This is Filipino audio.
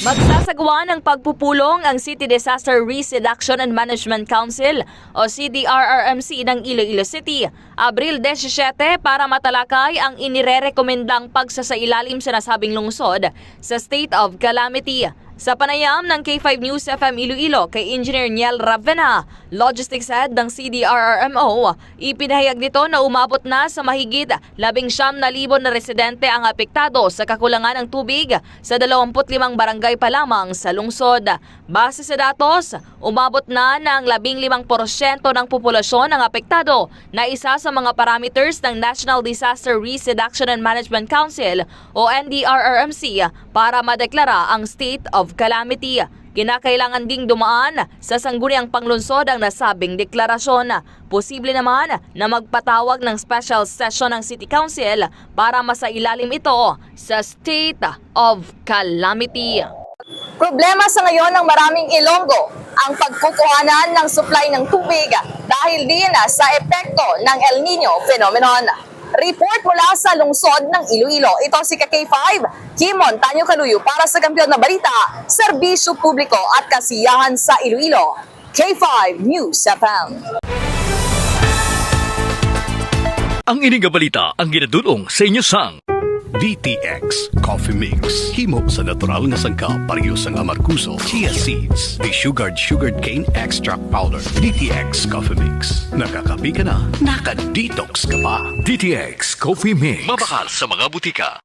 Magsasagawa ng pagpupulong ang City Disaster Risk Reduction and Management Council o CDRRMC ng Iloilo City, Abril 17 para matalakay ang inirerekomendang pagsasailalim sa nasabing lungsod sa state of calamity. Sa panayam ng K5 News FM Iloilo kay Engineer Niel Ravena, Logistics Head ng CDRRMO, ipinahayag nito na umabot na sa mahigit 19,000 na residente ang apektado sa kakulangan ng tubig sa 25 barangay pa lamang sa lungsod. Base sa datos, umabot na ng 15% ng populasyon ang apektado na isa sa mga parameters ng National Disaster Risk Reduction and Management Council o NDRRMC para madeklara ang state of calamity. Kinakailangan ding dumaan sa sangguniang panglunsod ang nasabing deklarasyon. Posible naman na magpatawag ng special session ng City Council para masailalim ito sa state of calamity. Problema sa ngayon ng maraming Ilonggo ang pagkukuhanan ng supply ng tubig dahil din sa epekto ng El Nino phenomenon. Report mula sa lungsod ng Iloilo. Ito si K5, Kimon Tanyo Kaluyo para sa Kampiyon na Balita, Serbisyo Publiko at Kasiyahan sa Iloilo. K5 News FM. Ang ining balita ang ginadulong sa inyo sang DTX Coffee Mix. Himo sa natural nga sangka pareho sang amarkuso, chia seeds, sugared cane extract powder. DTX Coffee Mix. Nakakapi ka na, naka-detox ka pa. DTX Coffee Mix. Mabakal sa mga butika.